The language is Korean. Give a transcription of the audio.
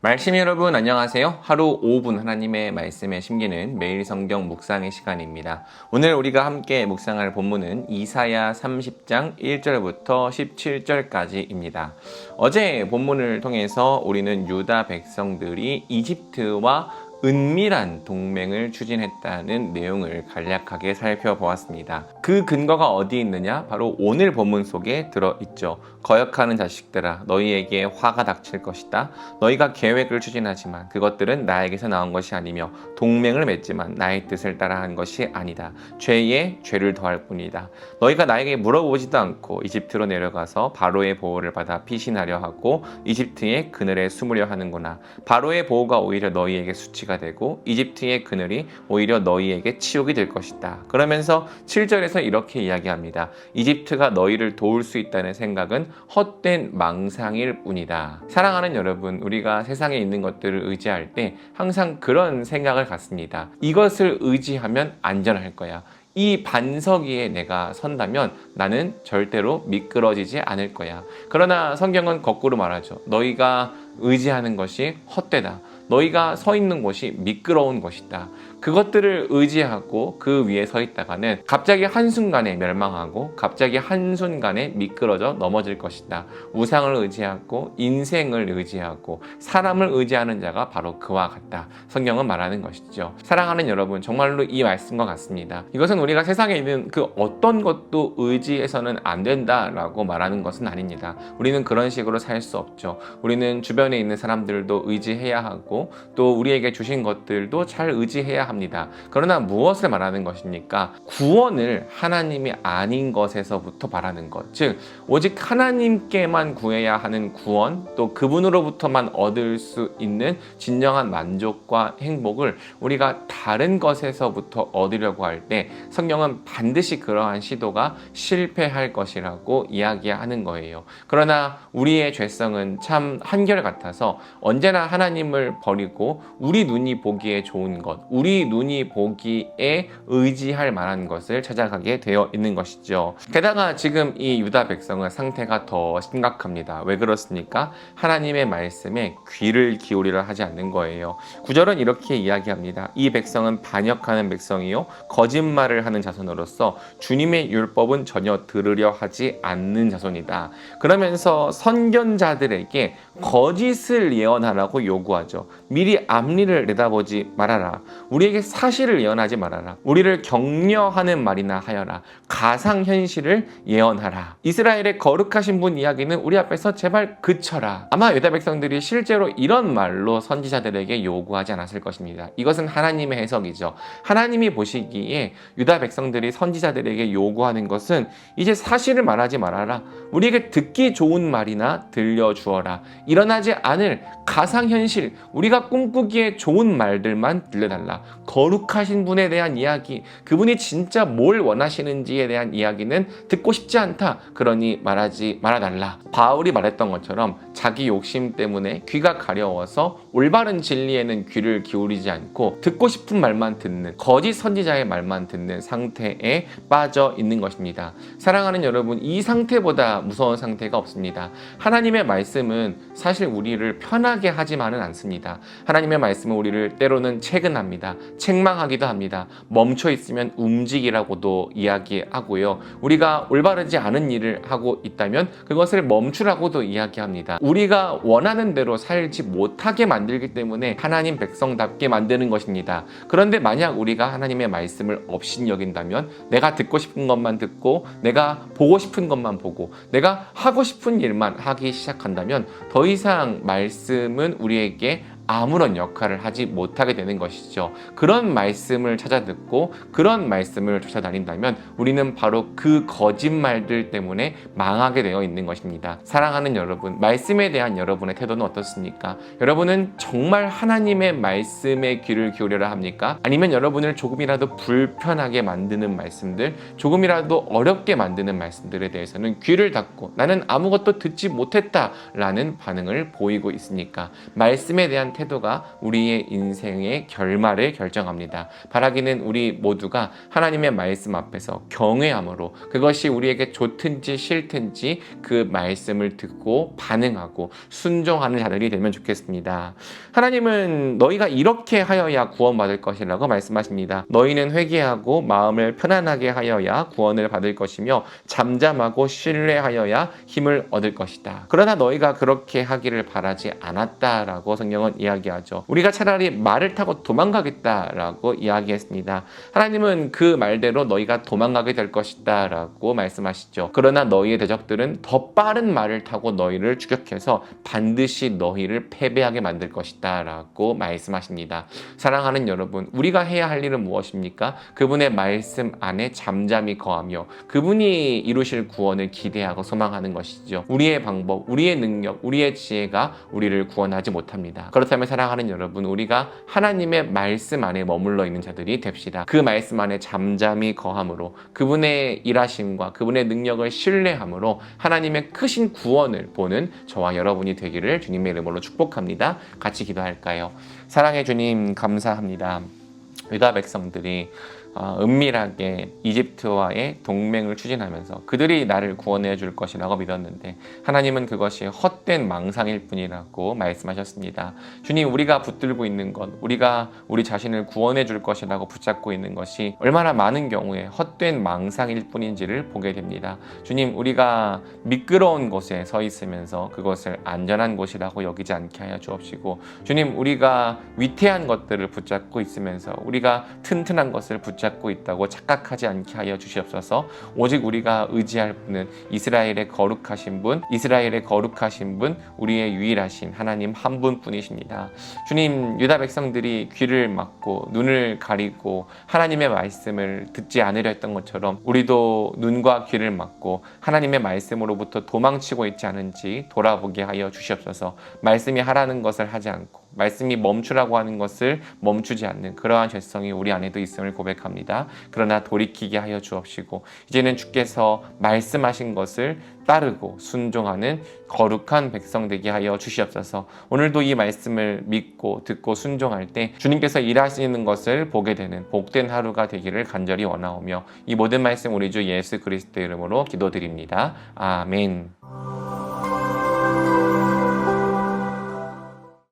말씀 여러분 안녕하세요. 하루 5분 하나님의 말씀에 심기는 매일 성경 묵상의 시간입니다. 오늘 우리가 함께 묵상할 본문은 이사야 30장 1절부터 17절까지입니다. 어제 본문을 통해서 우리는 유다 백성들이 이집트와 은밀한 동맹을 추진했다는 내용을 간략하게 살펴보았습니다. 그 근거가 어디 있느냐? 바로 오늘 본문 속에 들어있죠. 거역하는 자식들아, 너희에게 화가 닥칠 것이다. 너희가 계획을 추진하지만 그것들은 나에게서 나온 것이 아니며 동맹을 맺지만 나의 뜻을 따라한 것이 아니다. 죄에 죄를 더할 뿐이다. 너희가 나에게 물어보지도 않고 이집트로 내려가서 바로의 보호를 받아 피신하려 하고 이집트의 그늘에 숨으려 하는구나. 바로의 보호가 오히려 너희에게 수치가 되고 이집트의 그늘이 오히려 너희에게 치욕이 될 것이다. 그러면서 7절에서 이렇게 이야기합니다. 이집트가 너희를 도울 수 있다는 생각은 헛된 망상일 뿐이다. 사랑하는 여러분, 우리가 세상에 있는 것들을 의지할 때 항상 그런 생각을 갖습니다. 이것을 의지하면 안전할 거야. 이 반석 위에 내가 선다면 나는 절대로 미끄러지지 않을 거야. 그러나 성경은 거꾸로 말하죠. 너희가 의지하는 것이 헛되다. 너희가 서 있는 곳이 미끄러운 것이다. 그것들을 의지하고 그 위에 서 있다가는 갑자기 한순간에 멸망하고 갑자기 한순간에 미끄러져 넘어질 것이다. 우상을 의지하고 인생을 의지하고 사람을 의지하는 자가 바로 그와 같다. 성경은 말하는 것이죠. 사랑하는 여러분, 정말로 이 말씀과 같습니다. 이것은 우리가 세상에 있는 그 어떤 것도 의지해서는 안 된다라고 말하는 것은 아닙니다. 우리는 그런 식으로 살 수 없죠. 우리는 주변에 있는 사람들도 의지해야 하고 또 우리에게 주신 것들도 잘 의지해야 합니다. 그러나 무엇을 말하는 것입니까? 구원을 하나님이 아닌 것에서부터 말하는 것. 즉 오직 하나님께만 구해야 하는 구원, 또 그분으로부터만 얻을 수 있는 진정한 만족과 행복을 우리가 다른 것에서부터 얻으려고 할 때 성경은 반드시 그러한 시도가 실패할 것이라고 이야기하는 거예요. 그러나 우리의 죄성은 참 한결같아서 언제나 하나님을 버리고 우리 눈이 보기에 좋은 것, 우리 눈이 보기에 의지할 만한 것을 찾아가게 되어 있는 것이죠. 게다가 지금 이 유다 백성의 상태가 더 심각합니다. 왜 그렇습니까? 하나님의 말씀에 귀를 기울이려 하지 않는 거예요. 9절은 이렇게 이야기합니다. 이 백성은 반역하는 백성이요 거짓말을 하는 자손으로서 주님의 율법은 전혀 들으려 하지 않는 자손이다. 그러면서 선견자들에게 거짓을 예언하라고 요구하죠. 미리 앞니를 내다보지 말아라. 우리에게 사실을 예언하지 말아라. 우리를 격려하는 말이나 하여라. 가상현실을 예언하라. 이스라엘의 거룩하신 분 이야기는 우리 앞에서 제발 그쳐라. 아마 유다 백성들이 실제로 이런 말로 선지자들에게 요구하지 않았을 것입니다. 이것은 하나님의 해석이죠. 하나님이 보시기에 유다 백성들이 선지자들에게 요구하는 것은 이제 사실을 말하지 말아라. 우리에게 듣기 좋은 말이나 들려주어라. 일어나지 않을 가상현실, 우리가 꿈꾸기에 좋은 말들만 들려달라. 거룩하신 분에 대한 이야기, 그분이 진짜 뭘 원하시는지에 대한 이야기는 듣고 싶지 않다. 그러니 말하지 말아달라. 바울이 말했던 것처럼 자기 욕심 때문에 귀가 가려워서 올바른 진리에는 귀를 기울이지 않고 듣고 싶은 말만 듣는, 거짓 선지자의 말만 듣는 상태에 빠져 있는 것입니다. 사랑하는 여러분, 이 상태보다 무서운 상태가 없습니다. 하나님의 말씀은 사실 우리를 편하게 하지만은 않습니다. 하나님의 말씀은 우리를 때로는 채근합니다. 책망하기도 합니다. 멈춰 있으면 움직이라고도 이야기하고요. 우리가 올바르지 않은 일을 하고 있다면 그것을 멈추라고도 이야기합니다. 우리가 원하는 대로 살지 못하게 만들기 때문에 하나님 백성답게 만드는 것입니다. 그런데 만약 우리가 하나님의 말씀을 업신여긴다면 내가 듣고 싶은 것만 듣고 내가 보고 싶은 것만 보고 내가 하고 싶은 일만 하기 시작한다면 더 이상 말씀은 우리에게 아무런 역할을 하지 못하게 되는 것이죠. 그런 말씀을 찾아 듣고 그런 말씀을 쫓아다닌다면 우리는 바로 그 거짓말들 때문에 망하게 되어 있는 것입니다. 사랑하는 여러분, 말씀에 대한 여러분의 태도는 어떻습니까? 여러분은 정말 하나님의 말씀에 귀를 기울여야 합니까? 아니면 여러분을 조금이라도 불편하게 만드는 말씀들, 조금이라도 어렵게 만드는 말씀들에 대해서는 귀를 닫고 나는 아무것도 듣지 못했다라는 반응을 보이고 있습니까? 말씀에 대한 태도가 우리의 인생의 결말을 결정합니다. 바라기는 우리 모두가 하나님의 말씀 앞에서 경외함으로 그것이 우리에게 좋든지 싫든지 그 말씀을 듣고 반응하고 순종하는 자들이 되면 좋겠습니다. 하나님은 너희가 이렇게 하여야 구원받을 것이라고 말씀하십니다. 너희는 회개하고 마음을 편안하게 하여야 구원을 받을 것이며 잠잠하고 신뢰하여야 힘을 얻을 것이다. 그러나 너희가 그렇게 하기를 바라지 않았다라고 성경은 이야기하죠. 우리가 차라리 말을 타고 도망가겠다라고 이야기했습니다. 하나님은 그 말대로 너희가 도망가게 될 것이다 라고 말씀하시죠. 그러나 너희의 대적들은 더 빠른 말을 타고 너희를 추격해서 반드시 너희를 패배하게 만들 것이다 라고 말씀하십니다. 사랑하는 여러분, 우리가 해야 할 일은 무엇입니까? 그분의 말씀 안에 잠잠히 거하며 그분이 이루실 구원을 기대하고 소망하는 것이죠. 우리의 방법, 우리의 능력, 우리의 지혜가 우리를 구원하지 못합니다. 그렇다면 사랑하는 여러분, 우리가 하나님의 말씀 안에 머물러 있는 자들이 됩시다. 그 말씀 안에 잠잠히 거함으로 그분의 일하심과 그분의 능력을 신뢰함으로 하나님의 크신 구원을 보는 저와 여러분이 되기를 주님의 이름으로 축복합니다. 같이 기도할까요? 사랑의 주님, 감사합니다. 유다 백성들이 은밀하게 이집트와의 동맹을 추진하면서 그들이 나를 구원해 줄 것이라고 믿었는데 하나님은 그것이 헛된 망상일 뿐이라고 말씀하셨습니다. 주님, 우리가 붙들고 있는 것, 우리가 우리 자신을 구원해 줄 것이라고 붙잡고 있는 것이 얼마나 많은 경우에 헛된 망상일 뿐인지를 보게 됩니다. 주님, 우리가 미끄러운 곳에 서 있으면서 그것을 안전한 곳이라고 여기지 않게 하여 주옵시고, 주님, 우리가 위태한 것들을 붙잡고 있으면서 우리가 튼튼한 것을 붙잡고 있다고 착각하지 않게 하여 주시옵소서. 오직 우리가 의지할 분은 이스라엘의 거룩하신 분, 우리의 유일하신 하나님 한 분뿐이십니다. 주님, 유다 백성들이 귀를 막고 눈을 가리고 하나님의 말씀을 듣지 않으려 했던 것처럼 우리도 눈과 귀를 막고 하나님의 말씀으로부터 도망치고 있지 않은지 돌아보게 하여 주시옵소서. 말씀이 하라는 것을 하지 않고 말씀이 멈추라고 하는 것을 멈추지 않는 그러한 죄성이 우리 안에도 있음을 고백합니다. 그러나 돌이키게 하여 주옵시고 이제는 주께서 말씀하신 것을 따르고 순종하는 거룩한 백성 되게 하여 주시옵소서. 오늘도 이 말씀을 믿고 듣고 순종할 때 주님께서 일하시는 것을 보게 되는 복된 하루가 되기를 간절히 원하오며 이 모든 말씀 우리 주 예수 그리스도의 이름으로 기도드립니다. 아멘.